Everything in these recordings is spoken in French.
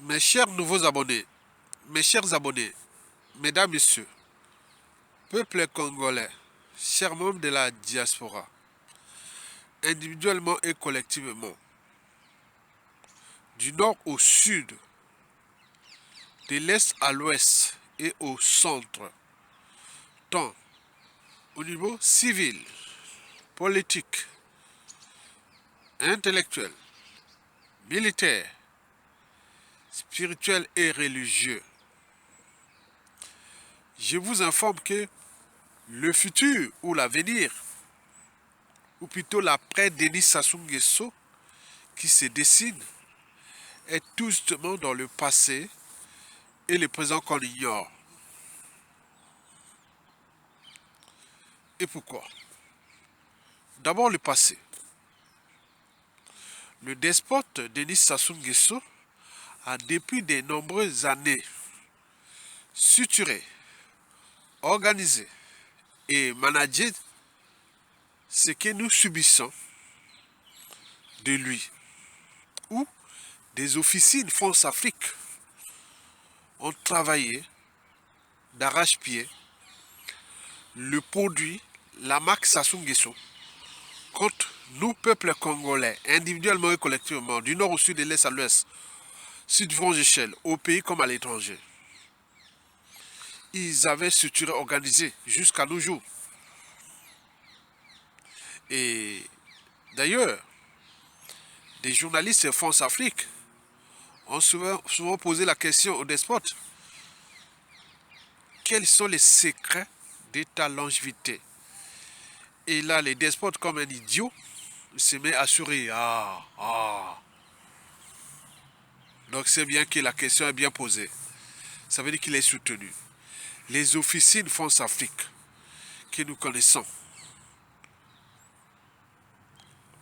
Mes chers nouveaux abonnés, mes chers abonnés, mesdames, messieurs, peuple congolais, chers membres de la diaspora, individuellement et collectivement, du nord au sud, de l'est à l'ouest et au centre, tant au niveau civil, politique, intellectuel, militaire, spirituel et religieux. Je vous informe que le futur ou l'avenir, ou plutôt l'après Denis Sassou Nguesso, qui se dessine, est tout justement dans le passé et le présent qu'on ignore. Et pourquoi? D'abord le passé. Le despote Denis Sassou Nguesso a depuis de nombreuses années suturé, organisé et managé ce que nous subissons de lui, où des officines France-Afrique ont travaillé d'arrache-pied le produit, la marque Sassou Nguesso, contre nous, peuple congolais, individuellement et collectivement, du nord au sud, de l'est à l'ouest, sur différentes échelles, au pays comme à l'étranger. Ils avaient structuré, organisé jusqu'à nos jours. Et d'ailleurs, des journalistes de France-Afrique ont souvent posé la question aux despotes. Quels sont les secrets de ta longévité? Et là, les despotes, comme un idiot, se met à sourire. Donc c'est bien que la question est bien posée. Ça veut dire qu'il est soutenu. Les officines France-Afrique que nous connaissons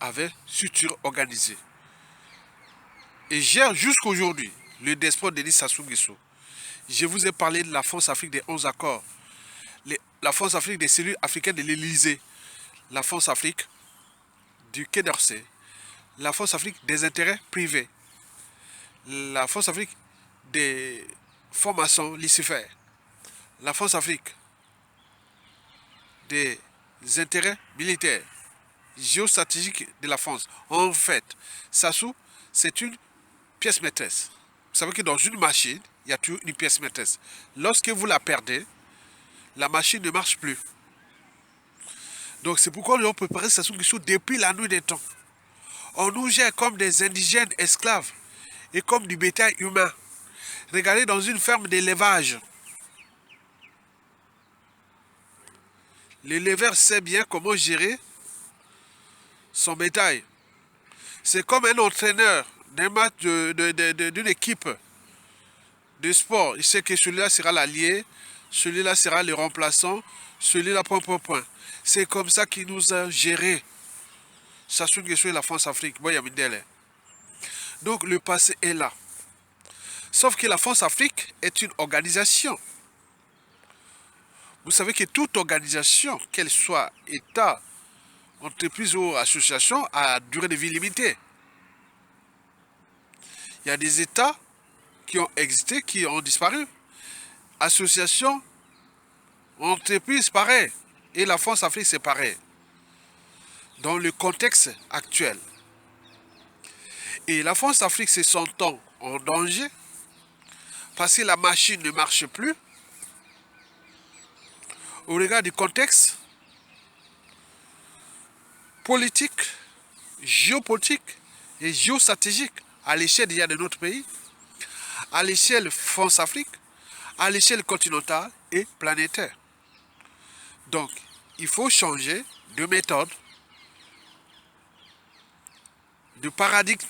avaient structure organisée. Et gère jusqu'à aujourd'hui le despote Denis Sassou Nguesso. Je vous ai parlé de la France-Afrique des 11 accords. La France-Afrique des cellules africaines de l'Élysée. La France-Afrique du Quai d'Orsay. La France-Afrique des intérêts privés. La France-Afrique des formations Lucifer. La France-Afrique des intérêts militaires, géostratégiques de la France. En fait, Sassou, c'est une pièce maîtresse. Vous savez que dans une machine, il y a toujours une pièce maîtresse. Lorsque vous la perdez, la machine ne marche plus. Donc c'est pourquoi nous avons préparé Sassou Nguesso depuis la nuit des temps. On nous gère comme des indigènes esclaves et comme du bétail humain. Regardez dans une ferme d'élevage. L'éleveur sait bien comment gérer son bétail. C'est comme un entraîneur d'un match d'une équipe de sport. Il sait que celui-là sera l'allié, celui-là sera le remplaçant, celui-là point. C'est comme ça qu'il nous a géré. Sassou Nguesso et la France-Afrique. Donc le passé est là. Sauf que la France-Afrique est une organisation. Vous savez que toute organisation, qu'elle soit État, entreprise ou association, a durée de vie limitée. Il y a des États qui ont existé, qui ont disparu. Associations, entreprises, pareil. Et la France-Afrique, c'est pareil. Dans le contexte actuel. Et la France-Afrique se sentant en danger, parce que la machine ne marche plus, au regard du contexte politique, géopolitique et géostratégique à l'échelle déjà de notre pays, à l'échelle France-Afrique, à l'échelle continentale et planétaire. Donc, il faut changer de méthode, de paradigme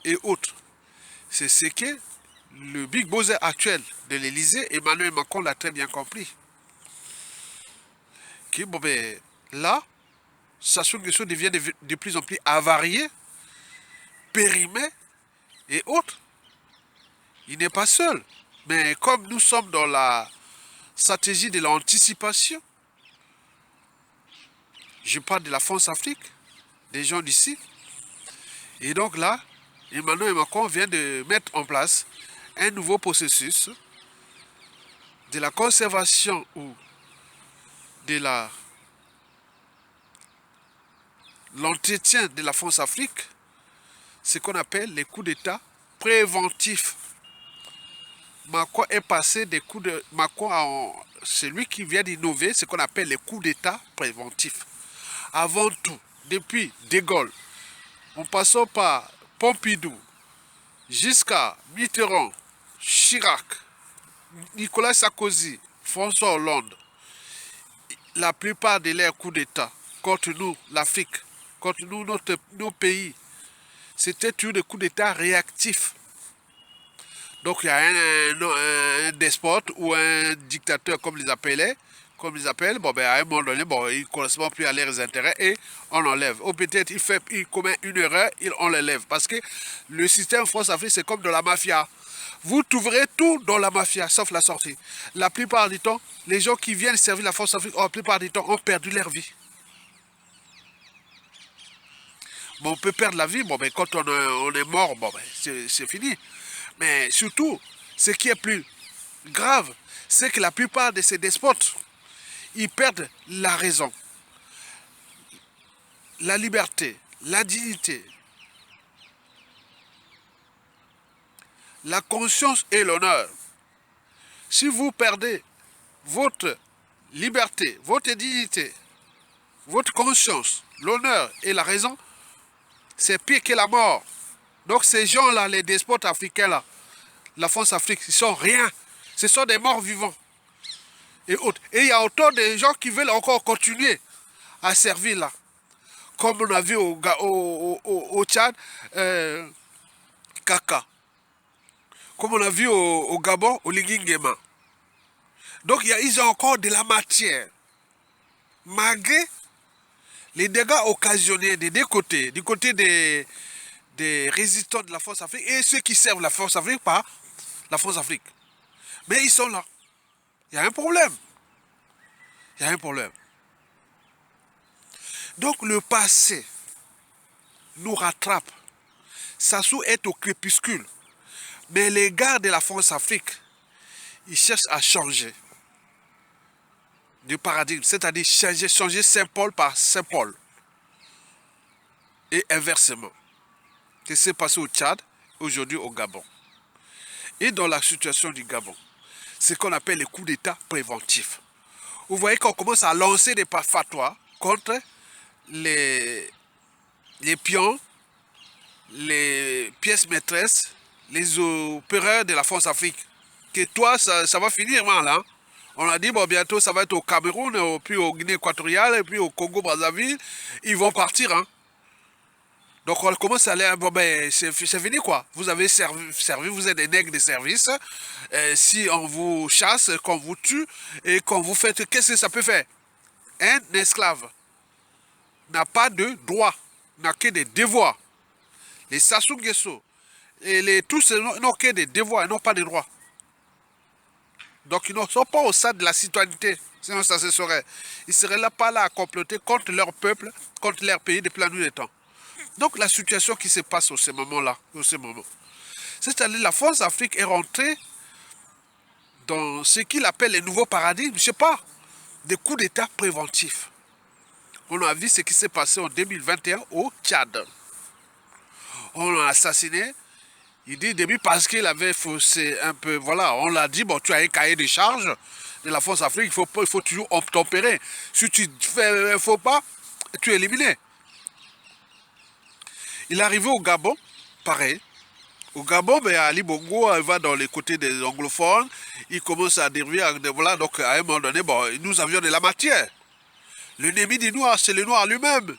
et autres. C'est ce que le Big Boss actuel de l'Élysée, Emmanuel Macron, l'a très bien compris. Que, bon, ben, là, Sassou Nguesso devient de plus en plus avarié, périmé et autres. Il n'est pas seul. Mais comme nous sommes dans la stratégie de l'anticipation, je parle de la France-Afrique, des gens d'ici. Et donc là, Emmanuel Macron vient de mettre en place un nouveau processus de la conservation ou de l'entretien de la France-Afrique, ce qu'on appelle les coups d'État préventifs. Macron est passé des coups de... Macron, c'est lui qui vient d'innover ce qu'on appelle les coups d'État préventifs. Avant tout, depuis De Gaulle, en passant par Pompidou, jusqu'à Mitterrand, Chirac, Nicolas Sarkozy, François Hollande, la plupart de leurs coups d'État contre nous, l'Afrique, contre nous, nos pays, c'était toujours des coups d'État réactifs. Donc il y a un despote ou un dictateur, comme ils appellent, bon, ben, à un moment donné, bon, il ne correspond plus à leurs intérêts et on l'enlève. Ou peut-être il commet une erreur, on l'enlève. Parce que le système France-Afrique, c'est comme de la mafia. Vous trouverez tout dans la mafia, sauf la sortie. La plupart du temps, les gens qui viennent servir la France-Afrique, la plupart du temps, ont perdu leur vie. Bon, on peut perdre la vie, bon, ben, quand on est mort, bon, ben, c'est fini. Mais surtout, ce qui est plus grave, c'est que la plupart de ces despotes, ils perdent la raison, la liberté, la dignité, la conscience et l'honneur. Si vous perdez votre liberté, votre dignité, votre conscience, l'honneur et la raison, c'est pire que la mort. Donc ces gens-là, les despotes africains, là, la France-Afrique, ils sont rien. Ce sont des morts vivants. Et autres. Et il y a autant de gens qui veulent encore continuer à servir là. Comme on a vu au Tchad, Kaka. Comme on a vu au Gabon, au Liguingema. Donc ils ont encore de la matière. Malgré les dégâts occasionnés des deux côtés, du côté des résistants de la France-Afrique et ceux qui servent la France-Afrique par la France-Afrique. Mais ils sont là. Il y a un problème. Il y a un problème. Donc le passé nous rattrape. Sassou est au crépuscule. Mais les gars de la France-Afrique, ils cherchent à changer de paradigme, c'est-à-dire changer Saint-Paul par Saint-Paul. Et inversement. Ce qui s'est passé au Tchad, aujourd'hui au Gabon. Et dans la situation du Gabon, c'est ce qu'on appelle les coups d'État préventifs. Vous voyez qu'on commence à lancer des fatwas contre les pions, les pièces maîtresses, les opéreurs de la France-Afrique. Que toi, ça va finir mal, hein? On a dit, bon, bientôt, ça va être au Cameroun, puis au Guinée équatoriale, et puis au Congo-Brazzaville. Ils vont partir, hein? Donc, on commence à aller, bon, ben, c'est fini, quoi. Vous avez servi, vous êtes des nègres de service. Si on vous chasse, qu'on vous tue, et qu'on vous fait, qu'est-ce que ça peut faire? Un esclave n'a pas de droit, n'a que des devoirs. Les Sassou Nguesso et tous n'ont que des devoirs, ils n'ont pas de droits. Donc ils ne sont pas au stade de la citoyenneté, sinon ça se saurait. Ils ne seraient là pas là à comploter contre leur peuple, contre leur pays depuis la nuit des temps. Donc la situation qui se passe au ce moment-là, c'est-à-dire la France-Afrique est rentrée dans ce qu'il appelle les nouveaux paradigmes, je ne sais pas, des coups d'État préventifs. On a vu ce qui s'est passé en 2021 au Tchad. On l'a assassiné. Il dit début parce qu'il avait faussé un peu. Voilà, on l'a dit, bon, tu as un cahier de charge de la France-Afrique, il faut toujours tempérer. Si tu fais un faux pas, tu es éliminé. Il est arrivé au Gabon, pareil. Au Gabon, ben, Ali Bongo va dans les côtés des anglophones, il commence à dériver, voilà, donc à un moment donné, bon, nous avions de la matière. L'ennemi du noir, c'est le noir lui-même.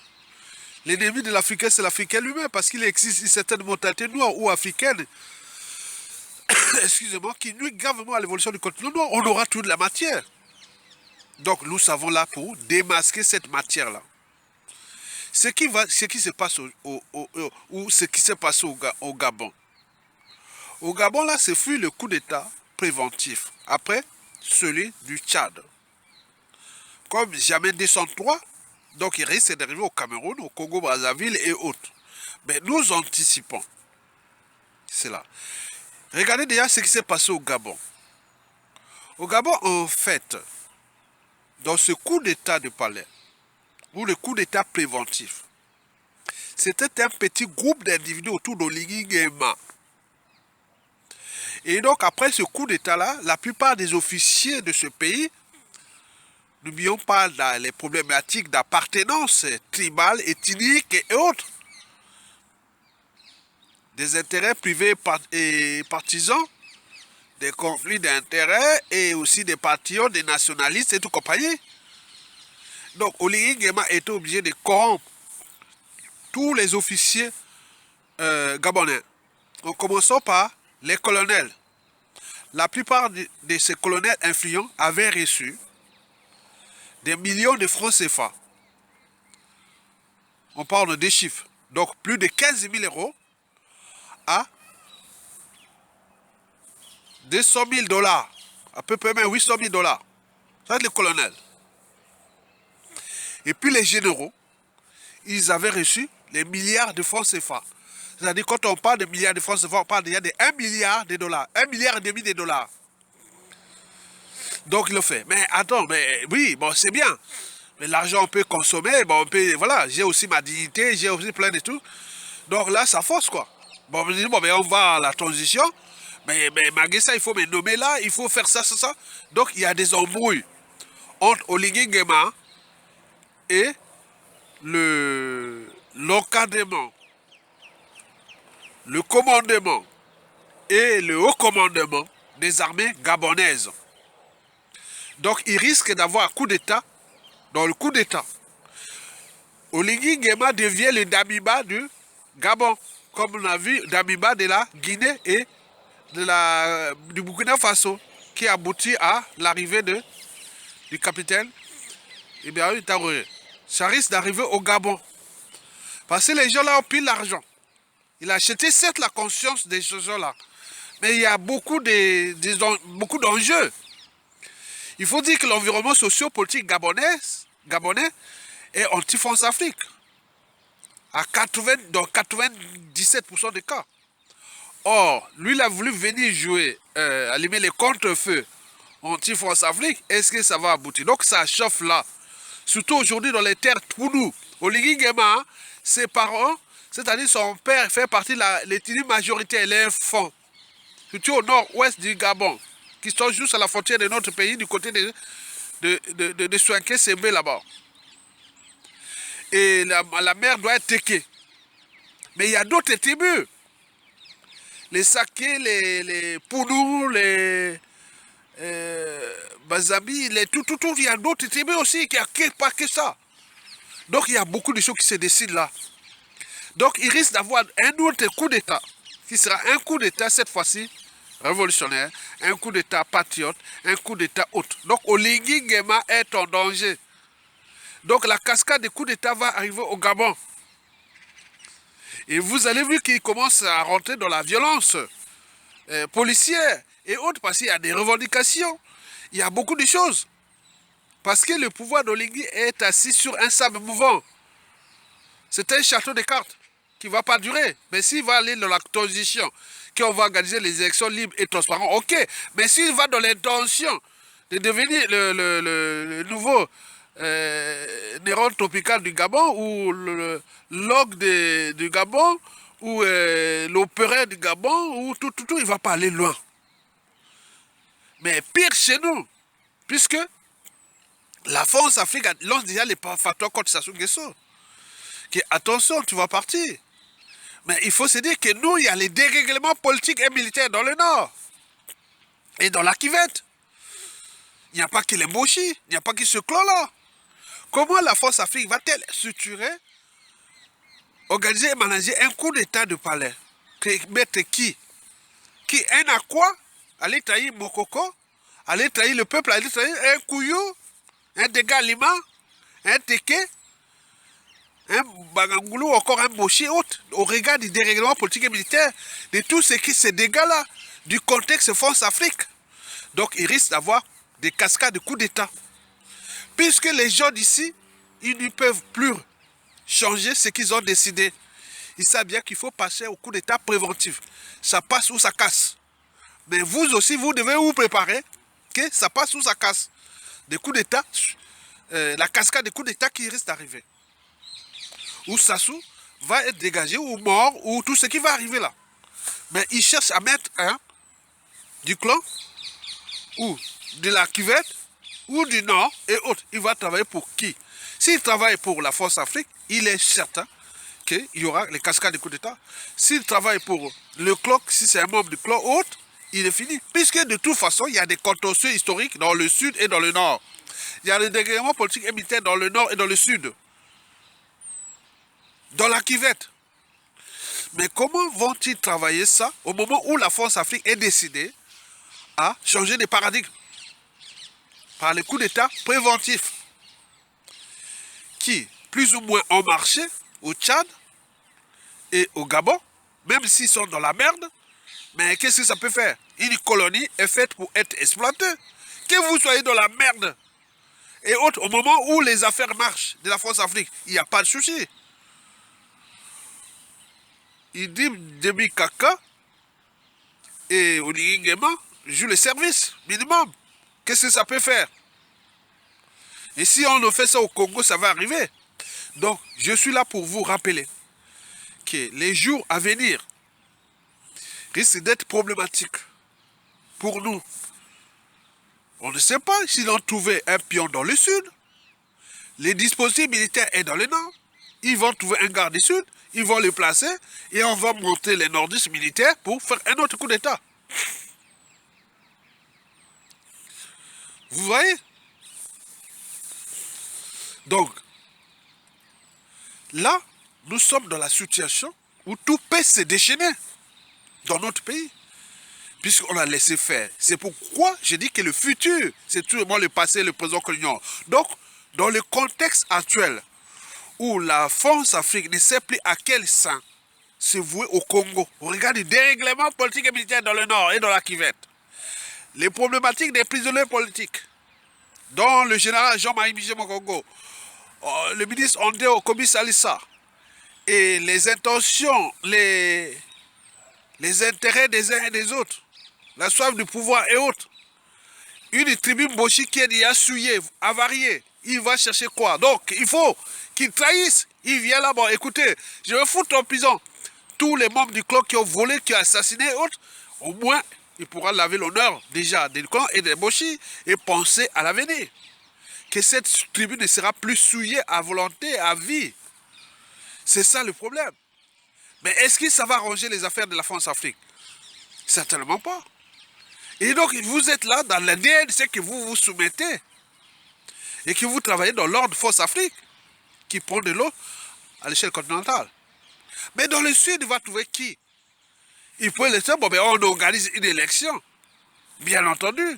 L'ennemi de l'Africain, c'est l'Africain lui-même, parce qu'il existe une certaine mentalité noire ou africaine, excusez-moi, qui nuit gravement à l'évolution du continent noir. On aura toute la matière. Donc nous savons là pour démasquer cette matière-là. Ce qui se passe ce qui s'est passé au Gabon. Au Gabon, là, ce fut le coup d'État préventif. Après, celui du Tchad. Comme jamais 203, donc il risque d'arriver au Cameroun, au Congo-Brazzaville et autres. Mais nous anticipons cela. Regardez déjà ce qui s'est passé au Gabon. Au Gabon, en fait, dans ce coup d'état de palais, ou le coup d'état préventif, c'était un petit groupe d'individus autour d'Oligui Nguema. Et donc, après ce coup d'état-là, la plupart des officiers de ce pays, n'oublions pas les problématiques d'appartenance tribale, ethnique et autres, des intérêts privés et partisans, des conflits d'intérêts et aussi des partisans, des nationalistes et tout compagnie. Donc, Oligui Nguema était obligé de corrompre tous les officiers gabonais, en commençant par les colonels. La plupart de ces colonels influents avaient reçu des millions de francs CFA. On parle des chiffres. Donc, plus de 15 000 euros à 200 000 dollars, à peu près même 800 000 dollars. Ça, c'est les colonels. Et puis les généraux, ils avaient reçu les milliards de francs CFA. C'est-à-dire, quand on parle de milliards de francs CFA, on parle déjà de 1 milliard de dollars. 1 milliard et demi de dollars. Donc, il le fait. Mais attends, mais oui, bon, c'est bien. Mais l'argent, on peut consommer. Bon, on peut, voilà, j'ai aussi ma dignité, j'ai aussi plein de tout. Donc là, ça force, quoi. Bon, on dit, bon, mais on va à la transition. Mais malgré ça, il faut me nommer là, il faut faire ça, ça, ça. Donc, il y a des embrouilles entre Oligui Nguema et l'encadrement, le commandement et le haut commandement des armées gabonaises. Donc, il risque d'avoir un coup d'État dans le coup d'État. Oligui Nguema devient le Damiba du Gabon, comme on a vu Damiba de la Guinée et du Burkina Faso, qui aboutit à l'arrivée du capitaine Ibrahim Traoré. Ça risque d'arriver au Gabon. Parce que les gens là ont pris l'argent. Il a acheté certes la conscience des gens-là. Mais il y a beaucoup d'enjeux. Il faut dire que l'environnement sociopolitique gabonais est anti-France Afrique. Dans 97% des cas. Or, lui, il a voulu venir jouer, allumer les contre-feux anti-France Afrique. Est-ce que ça va aboutir? Donc ça chauffe là. Surtout aujourd'hui dans les terres Tounou. Oligui Nguema, ses parents, c'est-à-dire son père, fait partie de l'ethnie majoritaire, les enfants. Surtout au nord-ouest du Gabon, qui sont juste à la frontière de notre pays, du côté de Soinké Sembe là-bas. Et la mer doit être tequée. Mais il y a d'autres tribus. Les Saké, les Pounou, les Bazabi, tout, il y a d'autres tribus aussi, qui n'ont pas que ça. Donc il y a beaucoup de choses qui se décident là. Donc il risque d'avoir un autre coup d'État, qui sera un coup d'État cette fois-ci révolutionnaire, un coup d'État patriote, un coup d'État autre. Donc Oligui Nguema est en danger. Donc la cascade des coups d'État va arriver au Gabon. Et vous allez voir qu'il commence à rentrer dans la violence policière et autres, parce qu'il y a des revendications. Il y a beaucoup de choses. Parce que le pouvoir d'Oligui est assis sur un sable mouvant. C'est un château de cartes qui ne va pas durer. Mais s'il va aller dans la transition, qu'on va organiser les élections libres et transparentes, ok. Mais s'il va dans l'intention de devenir le nouveau Néron tropical du Gabon, ou le log du Gabon, ou l'opéra du Gabon, ou tout, il ne va pas aller loin. Mais pire chez nous, puisque la France Afrique lance déjà les facteurs contre Sassou Nguesso. Attention, tu vas partir. Mais il faut se dire que nous, il y a les dérèglements politiques et militaires dans le Nord. Et dans la Kivette. Il n'y a pas que les Mochis, il n'y a pas que ce clan-là. Comment la France Afrique va-t-elle structurer, organiser et manager un coup d'état de palais? Mettre qui? Qui? Un à quoi? Aller trahir Mokoko? Aller trahir le peuple? Aller trahir un Kouyou? Un Dega Lima? Un Teke? Un Bagangoulou, encore un Mochi, autre, au regard du dérèglement politique et militaire, de tout ce qui ces dégâts-là, du contexte France-Afrique. Donc, il risque d'avoir des cascades de coups d'État. Puisque les gens d'ici, ils ne peuvent plus changer ce qu'ils ont décidé. Ils savent bien qu'il faut passer au coup d'État préventif. Ça passe ou ça casse. Mais vous aussi, vous devez vous préparer que ça passe ou ça casse. Des coups d'État, la cascade des coups d'État qui risque d'arriver. Ou Sassou va être dégagé, ou mort, ou tout ce qui va arriver là. Mais il cherche à mettre un du clan, ou de la cuvette, ou du Nord et autres. Il va travailler pour qui? S'il travaille pour la Force Afrique, il est certain qu'il y aura les cascades des coups d'État. S'il travaille pour le clan, si c'est un membre du clan autre, il est fini. Puisque de toute façon, il y a des contentieux historiques dans le sud et dans le nord. Il y a des dégréments politiques et militaires dans le nord et dans le sud. Dans la cuvette. Mais comment vont-ils travailler ça au moment où la Force Afrique est décidée à changer de paradigme par les coups d'État préventifs qui, plus ou moins, ont marché au Tchad et au Gabon, même s'ils sont dans la merde, mais qu'est-ce que ça peut faire? Une colonie est faite pour être exploitée. Que vous soyez dans la merde et autres, au moment où les affaires marchent de la France Afrique, il n'y a pas de souci. Il dit Demi Kaka et Onigingema jouent le service minimum. Qu'est-ce que ça peut faire? Et si on fait ça au Congo, ça va arriver. Donc, je suis là pour vous rappeler que les jours à venir risquent d'être problématiques pour nous. On ne sait pas s'ils ont trouvé un pion dans le sud. Les dispositifs militaires sont dans le nord. Ils vont trouver un garde du sud, ils vont le placer et on va monter les nordistes militaires pour faire un autre coup d'État. Vous voyez? Donc, là, nous sommes dans la situation où tout peut se déchaîner dans notre pays, puisqu'on a laissé faire. C'est pourquoi je dis que le futur, c'est tout le passé, le présent que l'ignore. Donc, dans le contexte actuel, où la France Afrique ne sait plus à quel sein se vouer au Congo, au regard du dérèglement politique et militaire dans le Nord et dans la Kivette, les problématiques des prisonniers politiques, dont le général Jean-Marie Michel Mokongo, le ministre André Okobi Salissa, et les intentions, les intérêts des uns et des autres, la soif du pouvoir et autres. Une tribune Boshi qui est déjà souillée, avariée, il va chercher quoi? Donc, il faut qu'il trahisse. Il vient là, bon, écoutez, je vais foutre en prison tous les membres du clan qui ont volé, qui ont assassiné et autres. Au moins, il pourra laver l'honneur déjà des clans et des Boshi et penser à l'avenir. Que cette tribune ne sera plus souillée à volonté, à vie. C'est ça le problème. Mais est-ce que ça va arranger les affaires de la France-Afrique? Certainement pas. Et donc, vous êtes là dans l'ADN, c'est que vous vous soumettez et que vous travaillez dans l'ordre Force Afrique qui prend de l'eau à l'échelle continentale. Mais dans le sud, il va trouver qui? Il peut laisser, bon, ben, on organise une élection, bien entendu.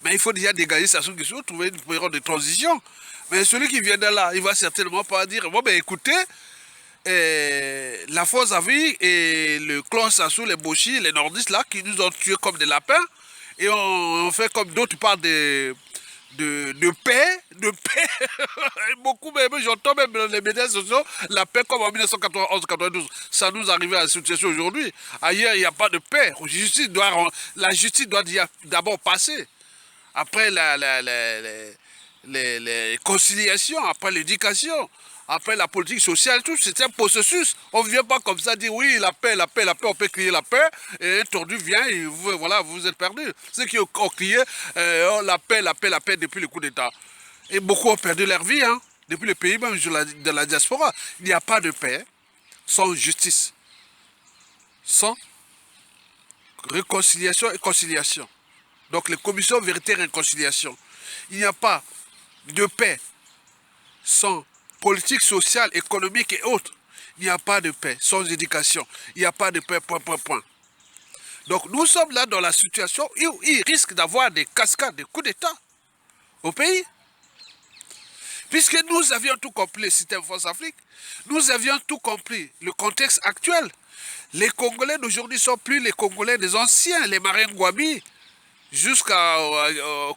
Mais il faut déjà dégager Sassou Nguesso, trouver une période de transition. Mais celui qui vient de là, il va certainement pas dire, bon, ben, écoutez, la Force Afrique et le clan Sassou, les Boshi, les nordistes là, qui nous ont tués comme des lapins, et on fait comme d'autres parlent de paix, beaucoup même, j'entends même dans les médias sociaux, la paix comme en 1991-92, ça nous arrive à la situation aujourd'hui. Ailleurs, il n'y a pas de paix. La justice doit d'abord passer. Après les conciliations, après l'éducation, après la politique sociale, tout, c'est un processus. On ne vient pas comme ça dire oui, la paix, on peut crier la paix, et un tordu vient et voilà, vous êtes perdus. Ceux qui ont crié oh, la paix depuis le coup d'État. Et beaucoup ont perdu leur vie, hein, depuis le pays même de la diaspora. Il n'y a pas de paix sans justice, sans réconciliation et conciliation. Donc les commissions vérité et réconciliation. Il n'y a pas de paix sans politique sociale, économique et autres. Il n'y a pas de paix sans éducation. Il n'y a pas de paix, point. Donc nous sommes là dans la situation où il risque d'avoir des cascades, des coups d'État au pays. Puisque nous avions tout compris le système France Afrique, nous avions tout compris le contexte actuel. Les Congolais d'aujourd'hui ne sont plus les Congolais des anciens, les marins Ngwabi, jusqu'à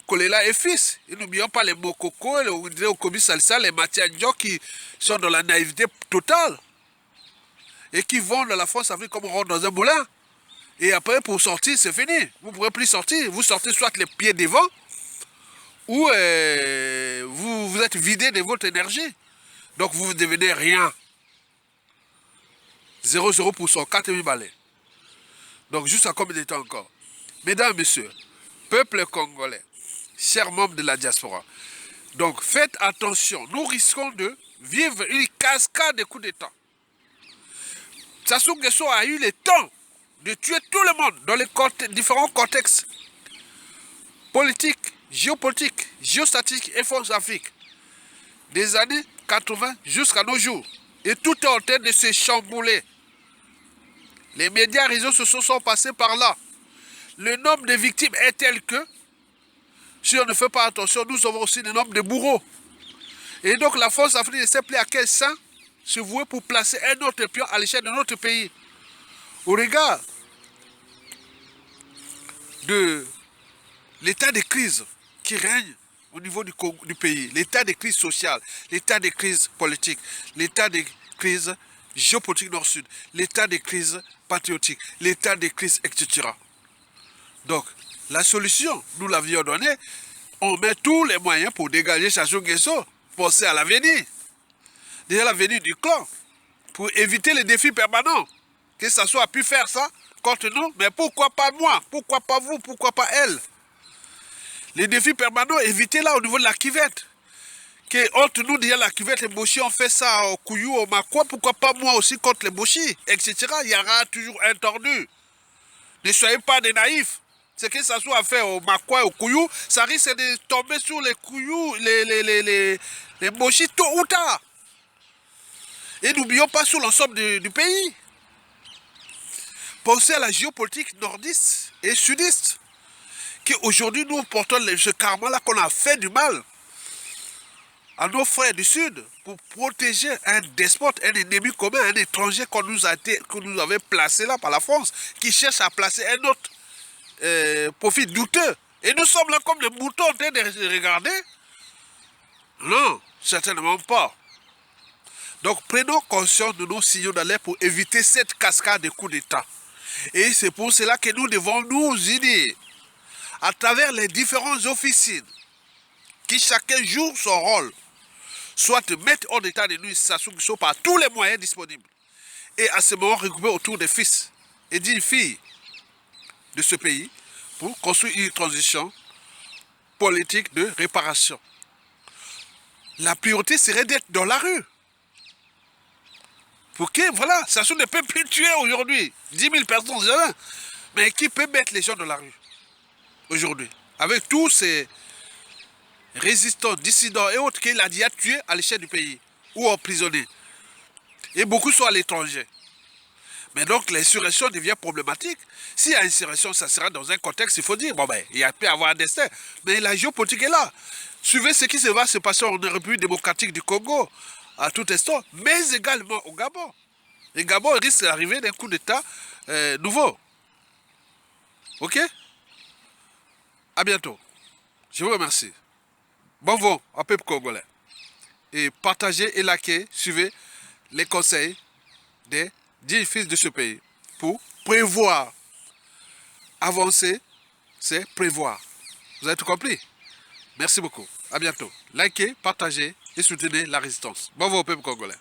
Kolela et fils. Et n'oublions pas les Mokoko, les Okobi Salsa, les Matianjo qui sont dans la naïveté totale et qui vont dans la France Afrique comme on rentre dans un moulin. Et après, pour sortir, c'est fini. Vous ne pourrez plus sortir. Vous sortez soit les pieds devant, ou vous êtes vidé de votre énergie. Donc vous devenez rien. 0,0%, 4000 balais. Donc jusqu'à combien de temps encore? Mesdames, messieurs, peuple congolais, chers membres de la diaspora, donc faites attention, nous risquons de vivre une cascade de coups d'État. Sassou Nguesso a eu le temps de tuer tout le monde dans les différents contextes politiques, géopolitiques, géostatiques et forces d'Afrique, des années 80 jusqu'à nos jours. Et tout est en train de se chambouler. Les médias réseaux sociaux sont passés par là. Le nombre de victimes est tel que, si on ne fait pas attention, nous avons aussi le nombre de bourreaux. Et donc la force africaine ne sait plus à quel sein se vouer pour placer un autre pion à l'échelle de notre pays. Au regard de l'état de crise qui règne au niveau du pays, l'état de crise sociale, l'état de crise politique, l'état de crise géopolitique nord-sud, l'état de crise patriotique, l'état de crise, etc. Donc, la solution, nous l'avions donnée, on met tous les moyens pour dégager Sassou Nguesso, penser à l'avenir. Déjà l'avenir du clan, pour éviter les défis permanents. Que Sassou a pu faire ça contre nous, mais pourquoi pas moi? Pourquoi pas vous? Pourquoi pas elle? Les défis permanents, évitez-là au niveau de la cuvette. Que entre nous, déjà la cuvette, les Bochis ont fait ça au Kouyou, au Makwa, pourquoi pas moi aussi contre les Bochis, etc. Il y aura toujours un tordu. Ne soyez pas des naïfs. Ce que Sassou a fait au Makwa et au Kouyou, ça risque de tomber sur les Kouyou, les Bochis tôt ou tard. Et n'oublions pas sur l'ensemble du pays. Pensez à la géopolitique nordiste et sudiste. Qu'aujourd'hui, nous portons ce karma-là qu'on a fait du mal à nos frères du Sud pour protéger un despote, un ennemi commun, un étranger qu'on nous avait placé là par la France, qui cherche à placer un autre profit douteux. Et nous sommes là comme des moutons en train de regarder. Non, certainement pas. Donc prenons conscience de nos signaux d'alerte pour éviter cette cascade de coups d'État. Et c'est pour cela que nous devons nous unir à travers les différentes officines qui chacun joue son rôle, soit mettre en état de nuire Sassou Nguesso par tous les moyens disponibles. Et à ce moment, regrouper autour des fils et d'une fille de ce pays pour construire une transition politique de réparation. La priorité serait d'être dans la rue. Pour que, voilà, Sassou ne peut plus tuer aujourd'hui 10 000 personnes, mais qui peut mettre les gens dans la rue aujourd'hui, avec tous ces résistants, dissidents et autres qu'il a déjà tués à l'échelle du pays ou emprisonnés. Et beaucoup sont à l'étranger. Mais donc l'insurrection devient problématique. S'il y a insurrection, ça sera dans un contexte, il faut dire, bon ben, il peut y avoir un destin. Mais la géopolitique est là. Suivez ce qui va se passer en République démocratique du Congo, à tout instant, mais également au Gabon. Le Gabon risque d'arriver d'un coup d'État nouveau. Ok? À bientôt. Je vous remercie. Bon vent au peuple congolais. Et partagez et likez, suivez les conseils des 10 fils de ce pays. Pour prévoir. Avancer, c'est prévoir. Vous avez tout compris? Merci beaucoup. À bientôt. Likez, partagez et soutenez la résistance. Bon vent au peuple congolais.